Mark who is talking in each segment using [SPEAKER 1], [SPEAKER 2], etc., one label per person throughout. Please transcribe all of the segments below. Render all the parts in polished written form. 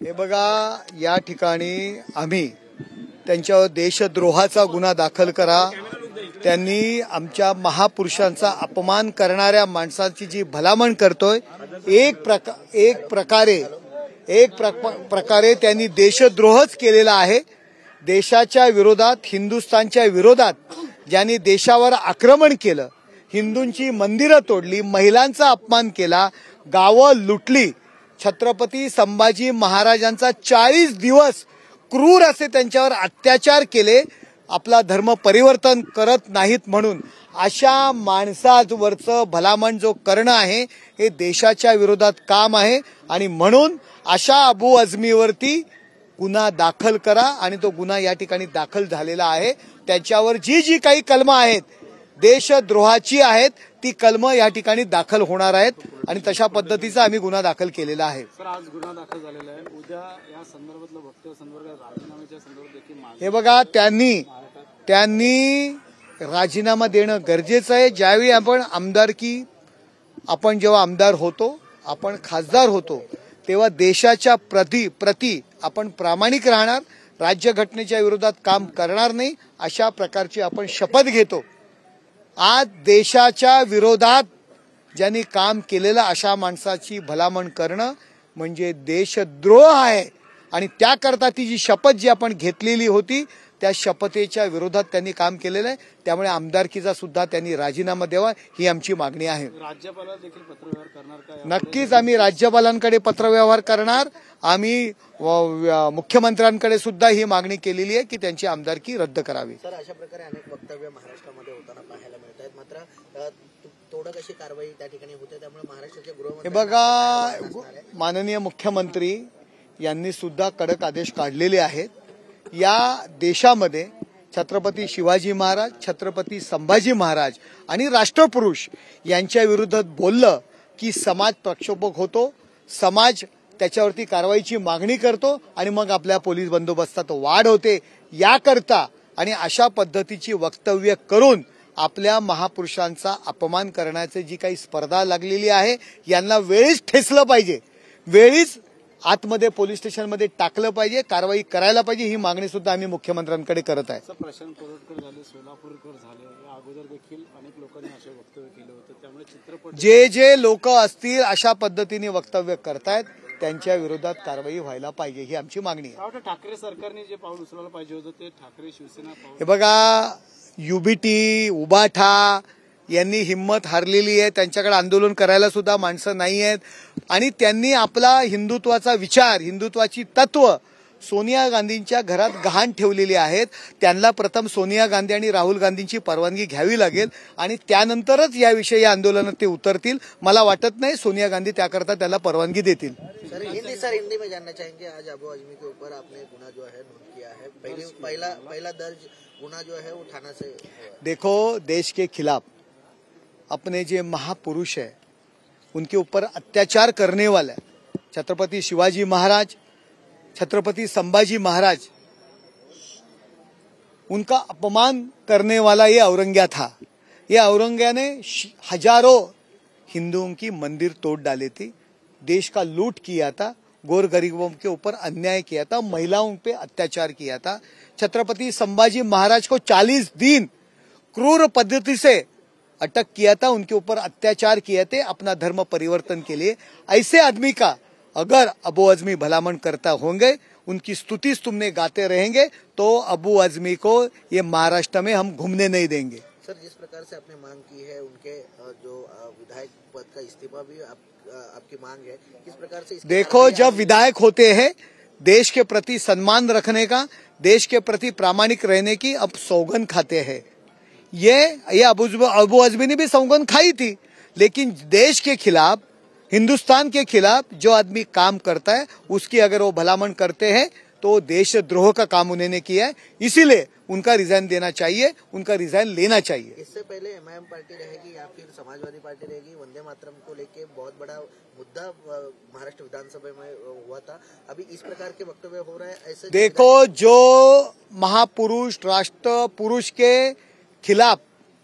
[SPEAKER 1] हे बघा, या ठिकाणी आम्ही त्यांच्यावर देशद्रोहाचा गुन्हा दाखल करा, त्यांनी आमच्या महापुरुषांचा अपमान करणाऱ्या माणसांची जी भलामण करतोय, एक प्रकारे त्यांनी देशद्रोहच केलेला आहे। देशाच्या विरोधात, हिंदुस्थानच्या विरोधात ज्यांनी देशावर आक्रमण केलं, हिंदूंची मंदिरं तोडली, महिलांचा अपमान केला, गावं लुटली, छत्रपती संभाजी महाराजांचा 40 दिवस क्रूर असे त्यांच्यावर अत्याचार केले, आपला धर्म परिवर्तन करत नाहीत म्हणून अशा माणसावरचं भलामण जो करणं आहे हे देशाच्या विरोधात काम आहे। आणि म्हणून अशा अबू आझमीवरती गुन्हा दाखल करा आणि तो गुन्हा या ठिकाणी दाखल झालेला आहे। त्याच्यावर जी काही कलमं आहेत देशद्रोहाची आहेत ती कलमं या ठिकाणी दाखल होणार आहेत आणि तशा पद्धतीचा आम्ही गुन्हा दाखल केलेला आहे।
[SPEAKER 2] सर, आज गुन्हा दाखल झालेला आहे, उद्या या संदर्भातलं वक्तव्य संदर्भात राजीनाम्याच्या संदर्भात देखील
[SPEAKER 1] हे बघा, त्यांनी राजीनामा देणं गरजेचं आहे। ज्यावेळी आपण जेव्हा आमदार होतो, आपण खासदार होतो, तेव्हा देशाच्या प्रति आपण प्रामाणिक राहणार, राज्यघटनेच्या विरोधात काम करणार नाही, अशा प्रकारची आपण शपथ घेतो। आज देशाच्या विरोधात ज्यांनी काम केलेलं अशा माणसाची भलामण करणं म्हणजे देशद्रोह आहे आणि त्याकरता ती जी शपथ जी आपण घेतलेली होती त्या शपथेच्या विरोधात त्यांनी काम केलेलं आहे। त्यामुळे आमदारकीचा सुद्धा त्यांनी राजीनामा द्यावा ही आमची मागणी आहे।
[SPEAKER 2] राज्यपालाला देखील पत्रव्यवहार करणार का?
[SPEAKER 1] नक्कीच आम्ही राज्यपालांकडे पत्रव्यवहार करणार। आम्ही मुख्यमंत्र्यांकडे सुद्धा ही मागणी केलेली आहे की त्यांची आमदारकी रद्द करावी।
[SPEAKER 3] सर, अशा प्रकारे अनेक वक्तव्य महाराष्ट्रामध्ये होताना पाहायला मिळत आहेत, मात्र तोडक अशी कारवाई त्या ठिकाणी होते, त्यामुळे महाराष्ट्राचे गृहमंत्री
[SPEAKER 1] हे बघा, माननीय मुख्यमंत्री यांनी सुद्धा कडक आदेश काढलेले आहेत। या देशामध्ये छत्रपती शिवाजी महाराज, छत्रपती संभाजी महाराज आणि राष्ट्रपुरुष यांच्या विरोधात बोललं की समाज प्रक्षोभक होतो, समाज त्याच्यावरती कारवाईची मागणी करतो आणि मग आपल्या पोलीस बंदोबस्तात वाढ होते। याकरता आणि अशा पद्धतीची वक्तव्य करून आपल्या महापुरुषांचा अपमान करण्याची जी काही स्पर्धा लागलेली आहे यांना वेळीच ठेचलं पाहिजे, वेळीच आतमध्ये पोलीस स्टेशनमध्ये टाकलं पाहिजे, कारवाई करायला पाहिजे, ही मागणी सुद्धा आम्ही मुख्यमंत्र्यांकडे करत आहे।
[SPEAKER 2] प्रशांत कोरटकर झाले, सोलापूरकर झाले, या अगोदर देखील अनेक लोकांनी असे वक्तव्य केले होते, त्यामुळे चित्रपट
[SPEAKER 1] जे लोक असतील अशा पद्धतीने वक्तव्य करतायत त्यांच्या विरोधात कारवाई व्हायला पाहिजे ही आमची मागणी आहे।
[SPEAKER 2] ठाकरे सरकारने जे पाऊल उचलायला पाहिजे होतं ते ठाकरे शिवसेना
[SPEAKER 1] हे बघा, युबीटी, उबाठा यांनी हिंमत हारलेली आहे, त्यांच्याकडे आंदोलन करायला सुद्धा माणसं नाही आहेत आणि त्यांनी आपला हिंदुत्वाचा विचार, हिंदुत्वाची तत्व सोनिया गांधींच्या घरात गहाण ठेवलेली आहेत। त्यांना प्रथम सोनिया गांधी आणि राहुल गांधींची परवानगी घ्यावी लागेल आणि त्यानंतरच याविषयी आंदोलनात ते उतरतील। मला वाटत नाही सोनिया गांधी त्याकरता त्याला परवानगी देतील।
[SPEAKER 3] सर, हिंदी में जानना चाहेंगे, आज अबू आजमी के ऊपर आपने गुना जो है नोट किया है, पहला दर्ज गुना जो है वो थाना से।
[SPEAKER 1] देखो, देश के खिलाफ अपने जो महापुरुष है उनके ऊपर अत्याचार करने वाला छत्रपति शिवाजी महाराज, छत्रपति संभाजी महाराज, उनका अपमान करने वाला ये औरंग्या था। ये औरंग्या ने हजारों हिंदुओं की मंदिर तोड़ डाले थे, देश का लूट किया था, गोर गरीबों के ऊपर अन्याय किया था, महिलाओं पे अत्याचार किया था। छत्रपति संभाजी महाराज को 40 दिन क्रूर पद्धति से अटक किया था, उनके ऊपर अत्याचार किए थे अपना धर्म परिवर्तन के लिए। ऐसे आदमी का अगर अबू आजमी भलामण करता होंगे, उनकी स्तुति तुमने गाते रहेंगे तो अबू आजमी को ये महाराष्ट्र में हम घूमने नहीं देंगे।
[SPEAKER 3] सर, जिस प्रकार से आपने मांग की है, उनके जो विधायक पद का इस्तीफा भी आपकी मांग है, किस प्रकार से?
[SPEAKER 1] देखो, जब विधायक होते हैं देश के प्रति सम्मान रखने का, देश के प्रति प्रामाणिक रहने की अब सौगंध खाते हैं। ये अबू आजमी ने भी सौगंध खाई थी, लेकिन देश के खिलाफ, हिंदुस्तान के खिलाफ जो आदमी काम करता है उसकी अगर वो भलामण करते हैं तो देशद्रोह का काम उन्होंने किया है, इसीलिए उनका रिजाइन देना चाहिए, उनका रिजाइन लेना चाहिए।
[SPEAKER 3] इससे पहले एमआईएम पार्टी रहेगी या फिर समाजवादी पार्टी रहेगी, वंदे मातरम को लेके बहुत बड़ा मुद्दा महाराष्ट्र विधानसभा में हुआ था, अभी इस प्रकार के वक्तव्य हो रहे हैं। ऐसे
[SPEAKER 1] देखो, जो महापुरुष, राष्ट्र पुरुष के खिलाफ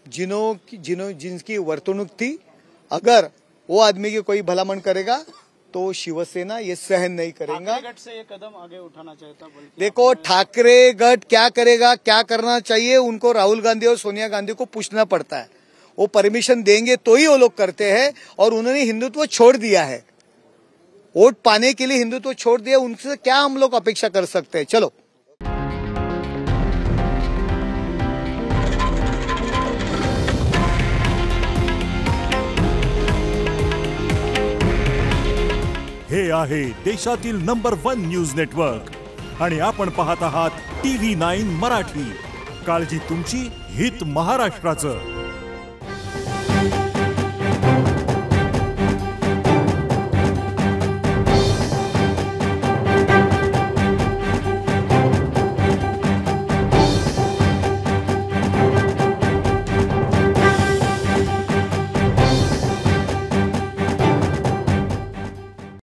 [SPEAKER 1] जिनकी वर्तणूक थी, अगर वो आदमी की कोई भलामण करेगा तो शिवसेना ये सहन नहीं करेगा।
[SPEAKER 2] ठाकरे गट से ये कदम आगे उठाना चाहता, बल्कि
[SPEAKER 1] देखो ठाकरे गट क्या करेगा, क्या करना चाहिए, उनको राहुल गांधी और सोनिया गांधी को पूछना पड़ता है। वो परमिशन देंगे तो ही वो लोग करते हैं, और उन्होंने हिंदुत्व छोड़ दिया है, वोट पाने के लिए हिंदुत्व छोड़ दिया, उनसे क्या हम लोग अपेक्षा कर सकते हैं। चलो
[SPEAKER 4] हे आहे देशातील नंबर 1 न्यूज नेटवर्क आणि आपण पाहत आहात TV9 मराठी। काळजी तुमची, हित महाराष्ट्राचं।